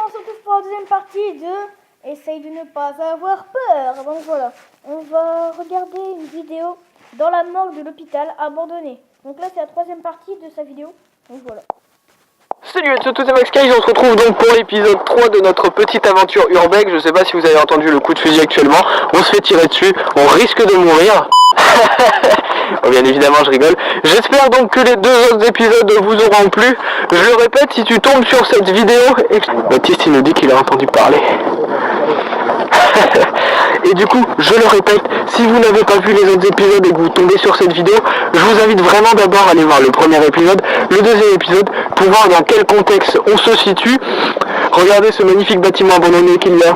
on se retrouve pour la deuxième partie de Essaye de ne pas avoir peur. Donc voilà, on va regarder une vidéo dans la morgue de l'hôpital abandonné. Donc là c'est la troisième partie de sa vidéo. Donc voilà. Salut à tous, c'est Max Kay, on se retrouve donc pour l'épisode 3 de notre petite aventure urbex. Je sais pas si vous avez entendu le coup de fusil actuellement, on se fait tirer dessus, on risque de mourir. Bon, bien évidemment je rigole. J'espère donc que les deux autres épisodes vous auront plu. Je le répète, si tu tombes sur cette vidéo... Baptiste il nous dit qu'il a entendu parler. Et du coup, je le répète, si vous n'avez pas vu les autres épisodes et que vous tombez sur cette vidéo, je vous invite vraiment d'abord à aller voir le premier épisode, le deuxième épisode, pour voir dans quel contexte on se situe. Regardez ce magnifique bâtiment abandonné qu'il y a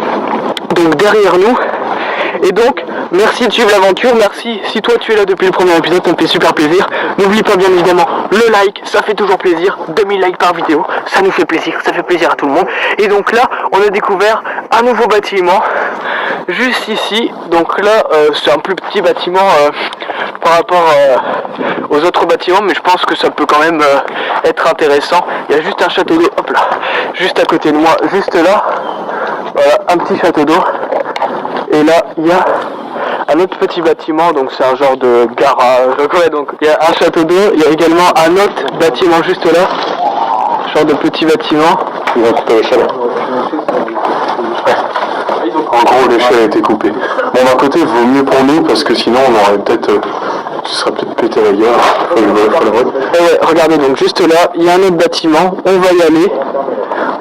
donc derrière nous. Et donc, merci de suivre l'aventure, merci si toi tu es là depuis le premier épisode, ça me fait super plaisir. N'oublie pas bien évidemment le like, ça fait toujours plaisir, 2000 likes par vidéo, ça nous fait plaisir, ça fait plaisir à tout le monde. Et donc là, on a découvert un nouveau bâtiment, juste ici. Donc là, c'est un plus petit bâtiment par rapport aux autres bâtiments, mais je pense que ça peut quand même être intéressant. Il y a juste un château d'eau, hop là, juste à côté de moi, juste là, voilà, un petit château d'eau. Et là, il y a un autre petit bâtiment, donc c'est un genre de garage. Ouais, donc il y a un château d'eau, il y a également un autre bâtiment juste là, genre de petit bâtiment. Ils vont couper l'échelle. En gros, l'échelle a été coupée. Bon, d'un côté, il vaut mieux pour nous parce que sinon, on aurait peut-être. Tu serais peut-être pété la gueule. Ouais, regardez, donc juste là, il y a un autre bâtiment, on va y aller.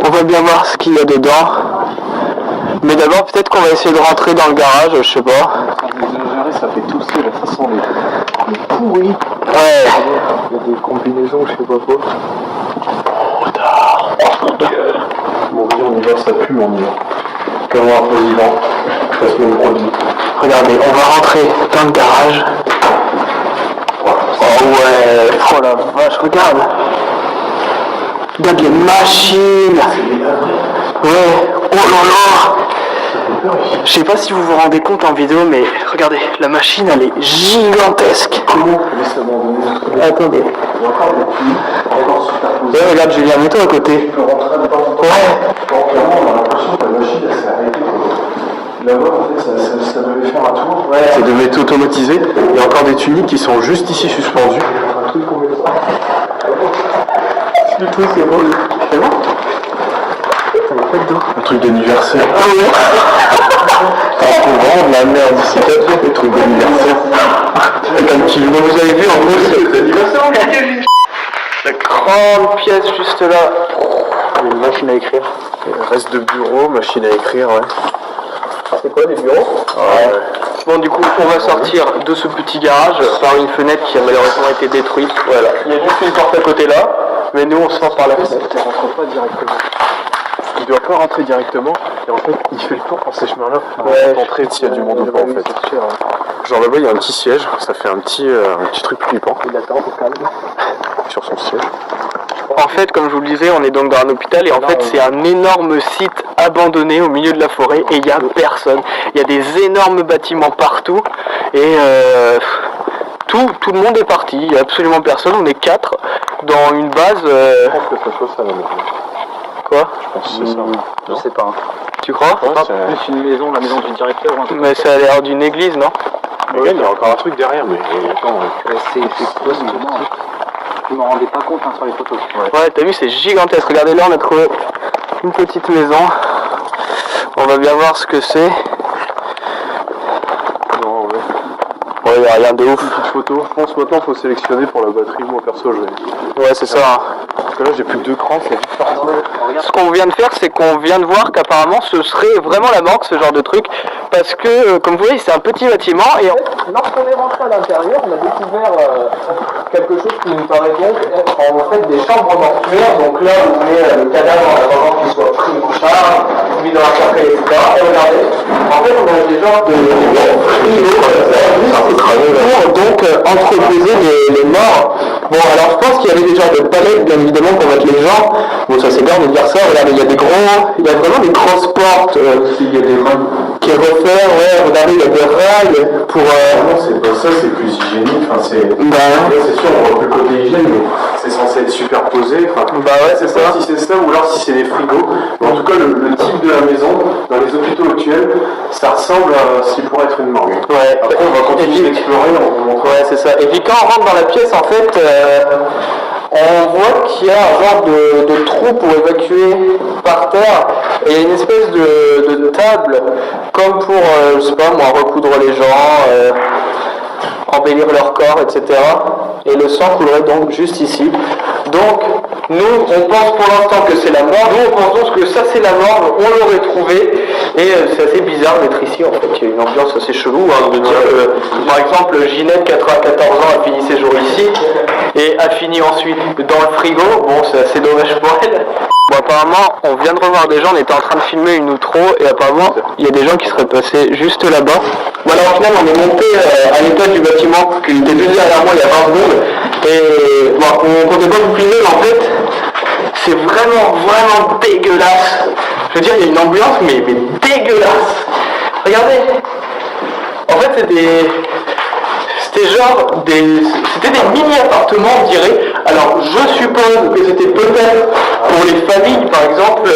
On va bien voir ce qu'il y a dedans. Mais d'abord, peut-être qu'on va essayer de rentrer dans le garage, je sais pas. Ça fait tousser la façon des pourris. Ouais. Il y a des combinaisons, je sais pas quoi. Bon, on y va, ça pue, on y va. Comme un président, ça se met le produit. Regardez, on va rentrer dans le garage. Oh ouais, oh la vache, regarde. Regarde les machines. Ouais, oh là là. Je sais pas si vous vous rendez compte en vidéo, mais regardez, la machine elle est gigantesque. Attendez. Ouais, regarde Julien, mets-toi à côté. Ouais. On a l'impression que la machine elle s'est arrêtée. Là-bas, en fait, ça devait faire un tour. Ouais. Ça devait être automatisé. Il y a encore des tuniques qui sont juste ici suspendues. Un truc qu'on met ça. Le truc c'est beau. C'est bon? Un truc d'anniversaire. Ah ouais. On vend de la merde ici, des trucs d'anniversaire. Comme vous avez vu, en gros, c'est l'anniversaire. La grande pièce juste là. Il y a une machine à écrire. Reste de bureau, machine à écrire, ouais. C'est quoi les bureaux? Ouais. Bon, du coup, on va sortir de ce petit garage par une fenêtre qui a malheureusement été détruite. Voilà. Il y a juste une porte à côté là, mais nous on sort par la fenêtre. Il rentre pas directement. Il doit pas rentrer directement, et en fait, il fait le tour par ces chemins-là pour rentrer s'il y a du monde ou pas, en fait. Genre là-bas, il y a un petit siège, ça fait un petit truc flippant. Il attend au calme. Sur son siège. En fait, comme je vous le disais, on est donc dans un hôpital et en fait c'est un énorme site abandonné au milieu de la forêt et il n'y a personne. Il y a des énormes bâtiments partout et tout le monde est parti, il n'y a absolument personne, on est 4 dans une base... Je pense que ça soit ça la maison. Quoi? Je pense que c'est ça. Je sais pas. Tu crois? Ouais, Pas plus une maison, la maison du directeur ou un truc. Mais ça a l'air d'une église, non? Mais il y a encore un truc derrière, mais attends. C'est possiblement. Je m'en rendais pas compte sur les photos. Ouais, t'as vu, c'est gigantesque. Regardez là, on a trouvé une petite maison. On va bien voir ce que c'est. Non, ouais. Ouais, il n'y a rien de ouf. Une petite photo. Je pense maintenant faut sélectionner pour la batterie. Moi perso, je vais. Ouais, c'est ça. Hein. Parce que là, j'ai plus que 2 crans, c'est vite parti. Ce qu'on vient de faire, c'est qu'on vient de voir qu'apparemment ce serait vraiment la morgue, ce genre de truc, parce que, comme vous voyez, c'est un petit bâtiment, et lorsqu'on est rentré à l'intérieur, on a découvert quelque chose qui nous paraît donc être en fait des chambres mortuaires, donc là où on met le cadavre en attendant qu'il soit pris en charge, mis dans un cercueil, etc. Et regardez, en fait on a des genres de frigos, donc entreposer les morts Bon, alors je pense qu'il y avait des genres de palettes, bien évidemment, pour mettre les gens. Bon, ça c'est bien de dire ça. Regardez, il y a vraiment des grosses portes. Il y a des rails. Qui est refait, ouais, regardez, il y a des rails pour... Non, c'est pas ça, c'est plus hygiénique. Enfin, c'est... Bah, c'est sûr, on voit plus le côté hygiène, mais c'est censé être superposé. Enfin, bah ouais, c'est ça. Si c'est ça, ou alors si c'est des frigos. Mais en tout cas, le type de la maison, dans les hôpitaux actuels, ça ressemble à ce qui pourrait être une morgue. Ouais. Après, on va continuer d'explorer, on vous montre. Ouais, c'est ça. Et puis quand on rentre dans la pièce, en fait, on voit qu'il y a un genre de trou pour évacuer par terre. Et il y a une espèce de table, comme pour, je sais pas moi, recoudre les gens, embellir leur corps, etc. Et le sang coulerait donc juste ici. Donc, nous, on pense pour l'instant que c'est la mort. Nous, on pense donc que ça, c'est la mort. On l'aurait trouvé. Et c'est assez bizarre d'être ici, en fait. Il y a une ambiance assez chelou. Hein, de dire que, par exemple, Ginette, 94 ans, a fini ses jours ici. Et a fini ensuite dans le frigo. Bon, c'est assez dommage pour elle. Bon, apparemment, on vient de revoir des gens, on était en train de filmer une outro, et apparemment, il y a des gens qui seraient passés juste là-bas. Voilà, au final, on est monté à l'étage du bâtiment, qui était juste derrière moi il y a 20 secondes, et bon, on comptait pas vous filmer, mais en fait, c'est vraiment dégueulasse. Je veux dire, il y a une ambiance, mais dégueulasse. Regardez. En fait, c'était des mini-appartements, on dirait. Alors, je suppose que c'était peut-être pour les familles, par exemple,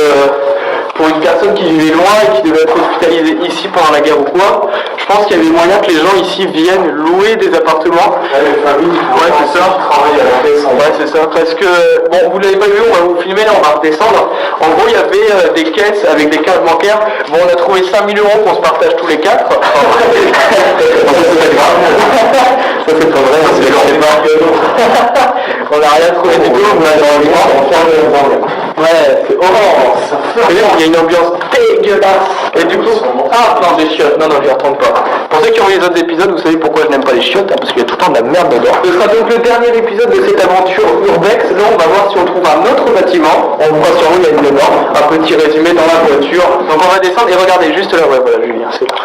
pour une personne qui vivait loin et qui devait être hospitalisée ici pendant la guerre ou quoi. Je pense qu'il y avait moyen que les gens ici viennent louer des appartements. Les familles, ouais, c'est ça. Travaillent à la caisse. Ouais, c'est ça. Parce que, bon, vous l'avez pas vu, on va vous filmer, là, on va redescendre. En gros, il y avait des caisses avec des cartes bancaires. Bon, on a trouvé 5 000 € qu'on se partage tous les 4. Ça, c'est pas vrai, c'est pas. On n'a rien trouvé du tout, on a dans ouais, c'est horrible. Il y a une ambiance dégueulasse. Et du coup, non, des chiottes. Non, j'y retourne pas. Pour ceux qui ont vu les autres épisodes, vous savez pourquoi je n'aime pas les chiottes, hein, parce qu'il y a tout le temps de la merde dedans. Ce sera donc le dernier épisode de cette aventure urbex. Là, on va voir si on trouve un autre bâtiment. On voit sur où il y a une demeure. Un petit résumé dans la voiture. Donc on va descendre et regardez juste là. Ouais, voilà, Julien, c'est là.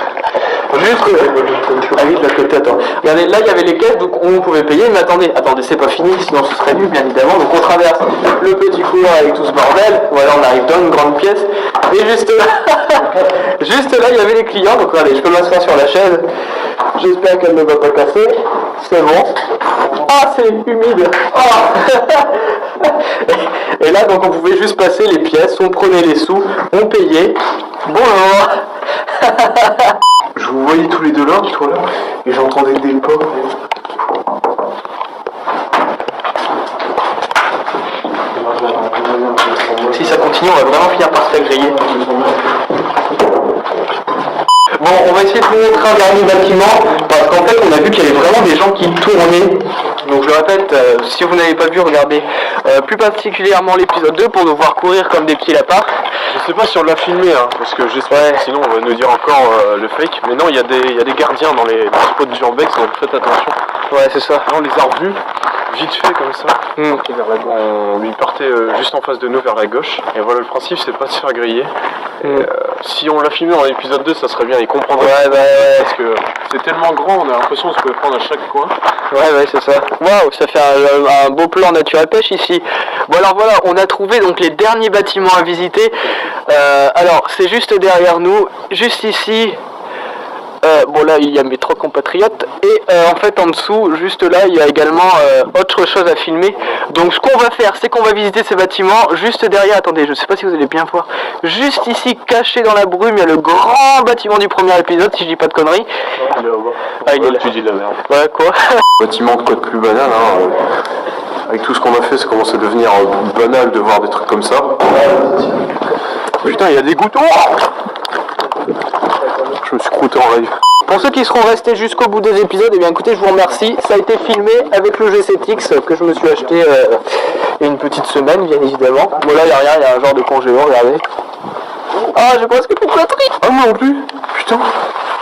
Juste, ah oui, de l'autre côté, attends. Regardez, là il y avait les caisses, donc on pouvait payer, mais attendez, c'est pas fini, sinon ce serait nul, bien évidemment. Donc on traverse le petit couloir avec tout ce bordel, voilà, on arrive dans une grande pièce, et juste là, il y avait les clients, donc regardez, je peux m'asseoir sur la chaise, j'espère qu'elle ne va pas casser, c'est bon. Ah, c'est humide. Ah. Et là, donc on pouvait juste passer les pièces, on prenait les sous, on payait. Bonjour. Je vous voyais tous les deux là, et j'entendais des pas. Si ça continue, on va vraiment finir par se faire griller. Bon, on va essayer de vous montrer un dernier bâtiment, parce qu'en fait, on a vu qu'il y avait vraiment des gens qui tournaient. Donc je le répète, si vous n'avez pas vu, regardez plus particulièrement l'épisode 2 pour nous voir courir comme des petits lapins. Je sais pas si on l'a filmé, hein, parce que j'espère, sinon on va nous dire encore le fake. Mais non, il y a des gardiens dans les spots d'urbex, donc faites attention. Ouais, c'est ça. Là, on les a revus, vite fait comme ça. On lui partait juste en face de nous vers la gauche. Et voilà, le principe, c'est pas de se faire griller. Si on l'a filmé dans l'épisode 2, ça serait bien, il comprendrait. Ouais. Parce que c'est tellement grand, on a l'impression qu'on se peut prendre à chaque coin. Ouais, c'est ça. Waouh, ça fait un beau plan nature à pêche ici. Bon alors voilà, on a trouvé donc les derniers bâtiments à visiter. Alors, c'est juste derrière nous, juste ici. Bon là il y a mes 3 compatriotes et en fait en dessous juste là il y a également autre chose à filmer. Donc ce qu'on va faire c'est qu'on va visiter ces bâtiments juste derrière, attendez je sais pas si vous allez bien voir, juste ici caché dans la brume il y a le grand bâtiment du premier épisode si je dis pas de conneries. Il est là-bas. Ah, il est là. Tu dis de la merde. Ouais quoi. Bâtiment de code plus banal, hein. Avec tout ce qu'on a fait, ça commence à devenir banal de voir des trucs comme ça. Putain, il y a des gouttes. Je me suis croûté en live. Pour ceux qui seront restés jusqu'au bout des épisodes, eh bien écoutez, je vous remercie. Ça a été filmé avec le G7X que je me suis acheté il y a une petite semaine, bien évidemment. Bon là, il n'y a rien, il y a un genre de congélo, regardez. Ah, j'ai presque plus de batterie. Ah, moi non plus. Putain,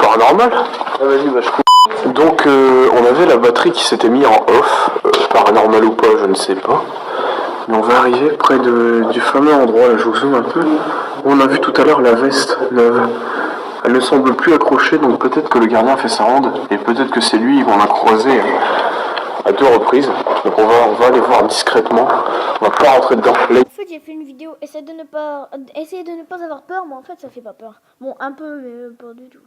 paranormal. Ah, vas-y, bah je coupe. Donc, on avait la batterie qui s'était mise en off. Paranormal ou pas, je ne sais pas. Mais on va arriver près du fameux endroit, là, je vous zoome un peu, où on a vu tout à l'heure la veste neuve. Elle ne semble plus accrochée, donc peut-être que le gardien fait sa ronde, et peut-être que c'est lui qu'on a croisé à 2 reprises. Donc on va aller voir discrètement. On va pas rentrer dedans. Là, En fait, j'ai fait une vidéo, essayez de ne pas avoir peur, mais en fait, ça fait pas peur. Bon, un peu, mais pas du tout.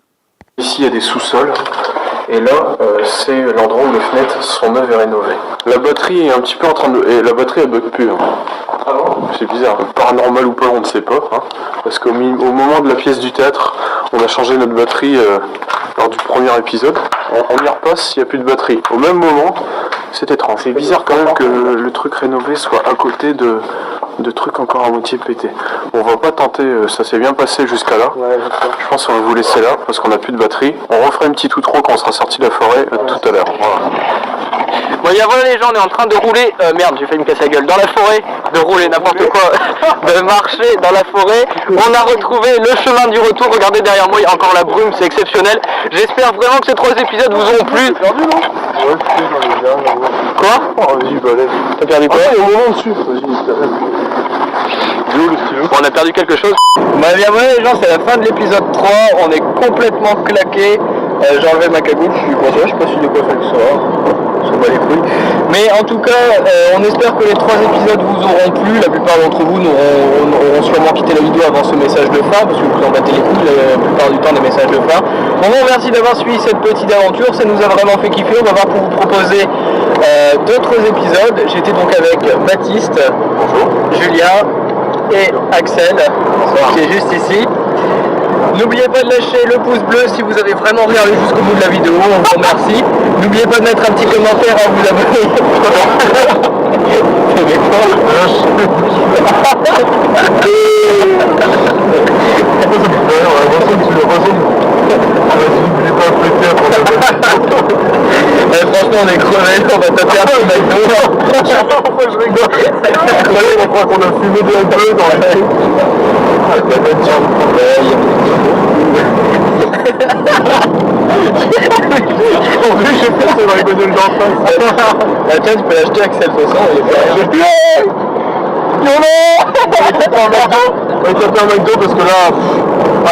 ici il y a des sous-sols. Et là, c'est l'endroit où les fenêtres sont neuves et rénovées. La batterie est un petit peu en train de... Et la batterie elle bug plus. Hein. Ah bon ? C'est bizarre. Paranormal ou pas, on ne sait pas. Hein. Parce qu'au moment de la pièce du théâtre, on a changé notre batterie lors du premier épisode. On y repasse, il n'y a plus de batterie. Au même moment, c'est étrange. C'est bizarre quand même que le truc rénové soit à côté de trucs encore à moitié pétés. On va pas tenter, ça s'est bien passé jusqu'à là. Ouais, je pense qu'on va vous laisser là parce qu'on n'a plus de batterie. On refera une petite outro quand on sera sorti de la forêt tout à l'heure. Voilà. Bon, voilà les gens, on est en train de rouler, merde, j'ai failli me casser la gueule, dans la forêt, de rouler n'importe quoi, de marcher dans la forêt. On a retrouvé le chemin du retour, regardez derrière moi, il y a encore la brume, c'est exceptionnel. J'espère vraiment que ces 3 épisodes vous auront plu. Perdu, non ? Ouais, j'en ai bien. Quoi ? Oh, vas-y, balèze. T'as perdu quoi ? Il y a un moment dessus. Vas-y, le stylo. Bon, on a perdu quelque chose. Bah bien voilà les gens, c'est la fin de l'épisode 3, on est complètement claqué. J'ai enlevé ma cagoule, je suis conscient, je sais pas si de quoi ça le sort. Ça bat les couilles. Mais en tout cas, on espère que les 3 épisodes vous auront plu. La plupart d'entre vous auront sûrement quitté la vidéo avant ce message de fin, parce que vous en battez les couilles la plupart du temps des messages de fin. Bon, merci d'avoir suivi cette petite aventure, ça nous a vraiment fait kiffer. On va voir pour vous proposer d'autres épisodes. J'étais donc avec Baptiste, bonjour, Julien et Axel, qui est juste ici. N'oubliez pas de lâcher le pouce bleu si vous avez vraiment regardé jusqu'au bout de la vidéo, on vous remercie. N'oubliez pas de mettre un petit commentaire à vous abonner. Franchement on est crevés, on va taper un peu McDo. Pourquoi je rigole? On croit qu'on a fumé un peu dans la tête. En plus j'ai fait ça dans les gonioles d'en face. Bah tiens tu peux l'acheter Axel de toute façon, il est pas on va taper un McDo parce que là,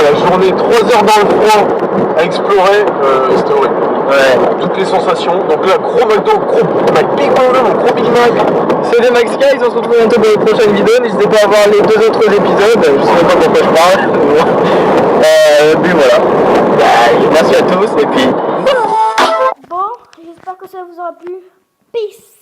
la journée, 3 heures dans le froid à explorer, c'était horrible. Ouais. Toutes les sensations. Donc là, gros McDo, gros Big Mac. C'est des Max Guys, on se retrouve bientôt pour une prochaine vidéo. N'hésitez pas à voir les 2 autres épisodes, je sais même pas pourquoi je parle. Puis voilà. Merci à tous et puis... Bon, j'espère que ça vous aura plu. Peace.